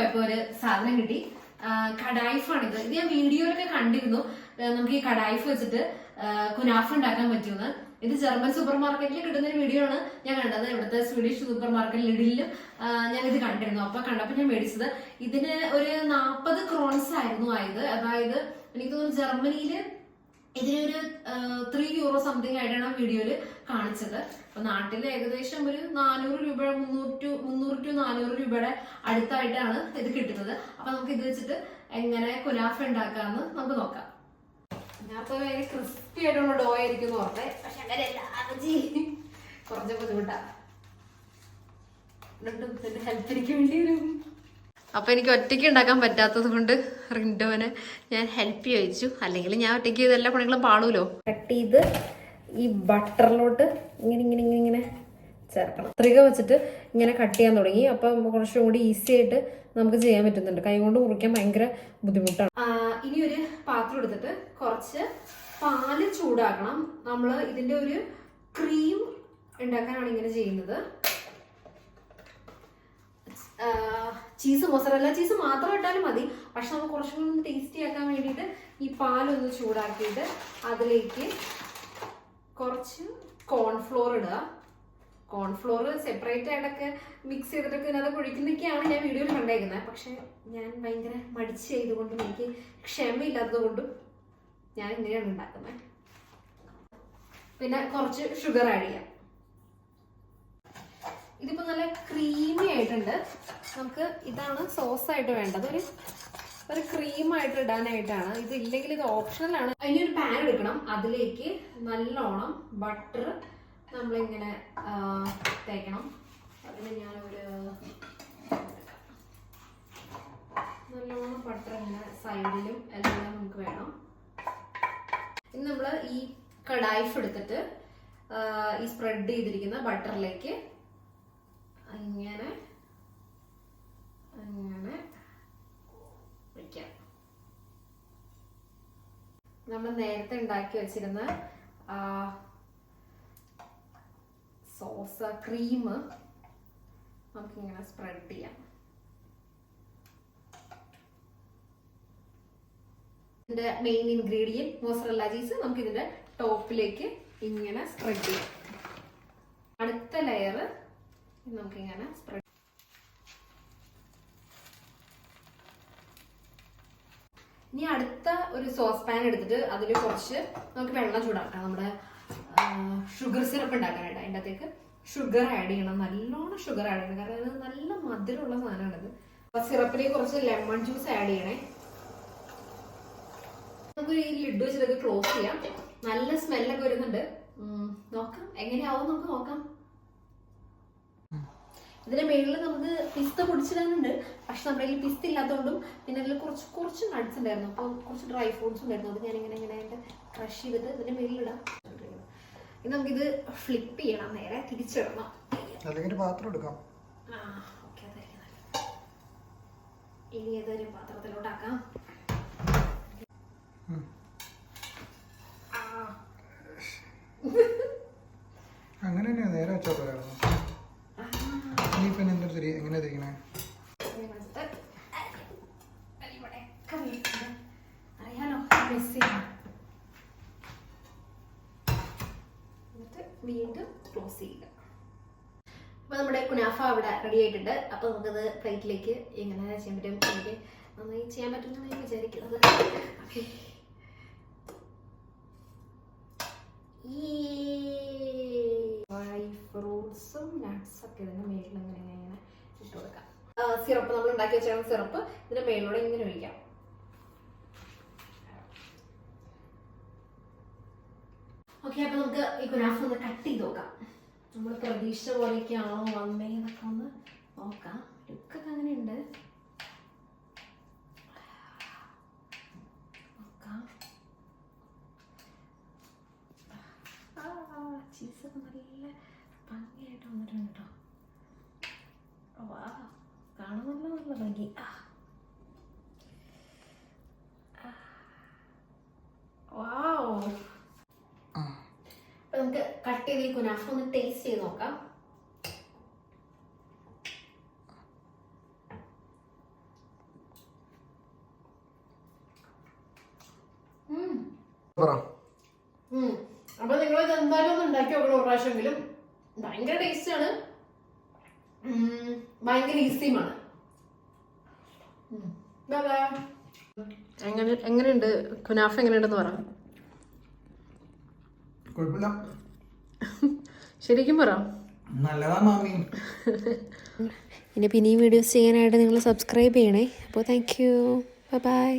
പോയപ്പോ ഒരു സാധനം കിട്ടി. കഡായിഫാണിത്. ഇത് ഞാൻ വീഡിയോയിലൊക്കെ കണ്ടിരുന്നു. നമുക്ക് ഈ കഡായിഫ് വെച്ചിട്ട് കുനാഫ ഉണ്ടാക്കാൻ പറ്റുമെന്ന്. ഇത് ജർമ്മൻ സൂപ്പർ മാർക്കറ്റിൽ കിട്ടുന്ന ഒരു വീഡിയോ ആണ് ഞാൻ കണ്ടത്. ഇവിടുത്തെ സ്വീഡിഷ് സൂപ്പർ മാർക്കറ്റ് ലിഡിലും ഞാൻ ഇത് കണ്ടിരുന്നു. അപ്പൊ കണ്ടപ്പോൾ ഞാൻ മേടിച്ചത്. ഇതിന് ഒരു 40 ക്രോൺസ് ആയിരുന്നു ആയത്. അതായത് എനിക്ക് തോന്നുന്നു ജർമ്മനിയില് ഇതിനൊരു €3 സംതിങ് ആയിട്ടാണ് വീഡിയോയില് കാണിച്ചത്. അപ്പൊ നാട്ടില് ഏകദേശം ഒരു 400 രൂപ 300 to 400 രൂപയുടെ അടുത്തായിട്ടാണ് ഇത് കിട്ടുന്നത്. അപ്പൊ നമുക്ക് ഇത് വെച്ചിട്ട് എങ്ങനെ കുനാഫ ഉണ്ടാക്കാന്ന് നമുക്ക് നോക്കാം. ഞാനിപ്പോ ഭയങ്കര ക്രിസ്പി ആയിട്ടുള്ള ഡോ ആയിരിക്കും ഓർത്തെ. പക്ഷെ അങ്ങനെയല്ല, കുറച്ച് ബുദ്ധിമുട്ടാ. ഹെൽപ്പ് എനിക്ക് വേണ്ടി വരും. അപ്പൊ എനിക്ക് ഒറ്റയ്ക്ക് ഉണ്ടാക്കാൻ പറ്റാത്തത് കൊണ്ട് റിൻഡോനെ ഞാൻ ഹെൽപ്പ് ചോദിച്ചു. അല്ലെങ്കിൽ ഞാൻ ഒറ്റയ്ക്ക് ഇതെല്ലാ പണികളും പാടൂലോ. കട്ട് ചെയ്ത് ഈ ബട്ടറിലോട്ട് ഇങ്ങനെ ഇങ്ങനെ ഇങ്ങനെ ഇങ്ങനെ ചേർക്കണം. കത്രിക വെച്ചിട്ട് ഇങ്ങനെ കട്ട് ചെയ്യാൻ തുടങ്ങി. അപ്പൊ കുറച്ചും കൂടി ഈസി ആയിട്ട് നമുക്ക് ചെയ്യാൻ പറ്റുന്നുണ്ട്. കൈ കൊണ്ട് മുറിക്കാൻ ഭയങ്കര ബുദ്ധിമുട്ടാണ്. ഇനി ഒരു പാത്രം എടുത്തിട്ട് കുറച്ച് പാല് ചൂടാക്കണം. നമ്മൾ ഇതിന്റെ ഒരു ക്രീം ഉണ്ടാക്കാനാണ് ഇങ്ങനെ ചെയ്യുന്നത്. ചീസ്, മൊസറല്ല ചീസ് മാത്രം ഇട്ടാലും മതി. പക്ഷെ നമുക്ക് കുറച്ചും കൂടി ടേസ്റ്റി ആക്കാൻ വേണ്ടിയിട്ട് ഈ പാലൊന്ന് ചൂടാക്കിയിട്ട് അതിലേക്ക് കുറച്ച് കോൺഫ്ലോർ ഇടുക. കോൺഫ്ലോർ സെപ്പറേറ്റ് ആയിട്ടൊക്കെ മിക്സ് ചെയ്തിട്ടൊക്കെ ഇതിനകത്ത് ഒഴിക്കുന്നൊക്കെയാണ് ഞാൻ വീഡിയോയിൽ കണ്ടേക്കുന്നത്. പക്ഷെ ഞാൻ ഭയങ്കര മടിച്ച് ചെയ്തുകൊണ്ടും എനിക്ക് ക്ഷമയില്ലാത്തത് കൊണ്ടും ഞാൻ ഇങ്ങനെയാണ് ഉണ്ടാക്കുന്നത്. പിന്നെ കുറച്ച് ഷുഗർ ആഡ് ചെയ്യാം. ഇതിപ്പോ നല്ല ക്രീമി ആയിട്ടുണ്ട്. നമുക്ക് ഇതാണ് സോസ് ആയിട്ട് വേണ്ടത്. ഒരു ക്രീമായിട്ട് ഇടാനായിട്ടാണ്. ഇത് ഇല്ലെങ്കിൽ ഇത് ഓപ്ഷണലാണ്. അതിന് ഒരു പാൻ എടുക്കണം. അതിലേക്ക് നല്ലോണം ബട്ടർ നമ്മളിങ്ങനെ തേക്കണം. അതിന് ഞാനൊരു നല്ലോണം ബട്ടർ ഇങ്ങനെ സൈഡിലും എല്ലാം നമുക്ക് വേണം. ഇനി നമ്മൾ ഈ കഡായിഫ് എടുത്തിട്ട് ഈ സ്പ്രെഡ് ചെയ്തിരിക്കുന്ന ബട്ടറിലേക്ക് അങ്ങനെ അങ്ങനെ വയ്ക്കാം. നമ്മൾ നേരത്തെ ഉണ്ടാക്കി വെച്ചിരുന്ന സോസ് ക്രീം നമുക്കിങ്ങനെ സ്പ്രെഡ് ചെയ്യാം. ഇതിന്റെ മെയിൻ ഇൻഗ്രീഡിയന്റ് മോസറല്ല ചീസ് നമുക്ക് ഇതിന്റെ ടോപ്പിലേക്ക് ഇങ്ങനെ സ്പ്രെഡ് ചെയ്യാം. അടുത്ത ലെയർ നമുക്കിങ്ങനെ സ്പ്രെഡ്. ഇനി അടുത്ത ഒരു സോസ് പാൻ എടുത്തിട്ട് അതിൽ കുറച്ച് നമുക്ക് വെള്ളം ചൂടാക്കാം. നമ്മുടെ ഷുഗർ സിറപ്പ് ഉണ്ടാക്കാനായിട്ട് അതിൻ്റെ അകത്തേക്ക് ഷുഗർ ആഡ് ചെയ്യണം. നല്ലോണം ഷുഗർ ആഡ് ചെയ്യണം. കാരണം ഇത് നല്ല മധുരമുള്ള സാധനമാണിത്. അപ്പൊ സിറപ്പിലേക്ക് കുറച്ച് ലെമൺ ജ്യൂസ് ആഡ് ചെയ്യണേ. നമുക്ക് ഈ ലിഡ് വെച്ചിട്ട് ക്ലോസ് ചെയ്യാം. നല്ല സ്മെല്ലൊക്കെ വരുന്നുണ്ട്. നോക്കാം എങ്ങനെയാവും നമുക്ക് നോക്കാം. ഇതിന്റെ മേളിൽ നമുക്ക് പിസ്ത പൊടിച്ചിടാനുണ്ട്. പക്ഷെ നമ്മുടെ കയ്യിൽ പിസ്ത ഇല്ലാത്തതുകൊണ്ടും പിന്നെ അതിൽ കുറച്ച് നട്ട്സ് ഉണ്ടായിരുന്നു. അപ്പോൾ കുറച്ച് ഡ്രൈ ഫ്രൂട്ട്സ് ഉണ്ടായിരുന്നു. അത് ഞാനിങ്ങനെ ക്രഷ് ചെയ്തിട്ട് ഇതിന്റെ മേളിലിടാം. ഇനി നമുക്കിത് ഫ്ലിപ്പ് ചെയ്യണം. നേരെ തിരിച്ചിടണം. പാത്രം എടുക്കാം. ഇനി ഏതൊരു പാത്രത്തിലോട്ടാക്കാം. അങ്ങനെ നേരെ വെച്ചാൽ പോരായിരുന്നു. എങ്ങനെ തിരിക്കണേ? അറിയാലോ വീണ്ടും ക്ലോസ് ചെയ്യുക. അപ്പൊ നമ്മുടെ കുനാഫ അവിടെ റെഡി ആയിട്ടുണ്ട്. അപ്പൊ നമുക്കത് പ്ലേറ്റിലേക്ക് എങ്ങനെ ചെയ്യാൻ പറ്റും, എനിക്ക് നന്നായി ചെയ്യാൻ പറ്റുമെന്നാണ് ഞാൻ വിചാരിക്കുന്നത്. ഓക്കെ, ഡ്രൈ ഫ്രൂട്ട്സും നട്ട്സൊക്കെ ഇതിന്റെ മേളിൽ ഇങ്ങനെ ഇട്ട് കൊടുക്കാം. സിറപ്പ് നമ്മൾ ഉണ്ടാക്കി വെച്ചാൽ സിറപ്പ് ഇതിന്റെ മേളിലൂടെ ഇങ്ങനെ ഒഴിക്കാം. ഓക്കെ, അപ്പൊ നമുക്ക് ഈ കുനാഫ ഒന്ന് കട്ട് ചെയ്ത് നോക്കാം. നമ്മൾ പ്രതീക്ഷ പോലെയൊക്കെയാണോ വന്നേന്നൊക്കെ ഒന്ന് നോക്കാം. ലുക്കൊക്കെ അങ്ങനെയുണ്ട്. നോക്കാം. ചീസൊക്കെ നല്ല ഭംഗിയായിട്ട് വന്നിട്ടുണ്ട് കേട്ടോ. വാ, കാണുന്നല്ലോ നല്ല ഭംഗി. വാവ്. അപ്പൊ നമുക്ക് കട്ട് ചെയ്ത് ഈ കുനാഫ ഒന്ന് ടേസ്റ്റ് ചെയ്ത് നോക്കാം. പറ. അപ്പൊ നിങ്ങൾ എന്തായാലും ഒന്ന് ഉണ്ടാക്കി നോക്കണം ഒരു പ്രാവശ്യമെങ്കിലും. ഭയങ്കര ടേസ്റ്റ് ആണ്, ഭയങ്കര ഈസിയുമാണ്. എങ്ങനെയുണ്ട് കുനാഫ? എങ്ങനെയുണ്ടെന്ന് പറ. കുഴപ്പമില്ല. ശരിക്കും പറ. നല്ലതാ മാമി. ഇനി പിന്നെയും വീഡിയോസ് ചെയ്യാനായിട്ട് നിങ്ങൾ സബ്സ്ക്രൈബ് ചെയ്യണേ. അപ്പോൾ താങ്ക് യു, ബൈ.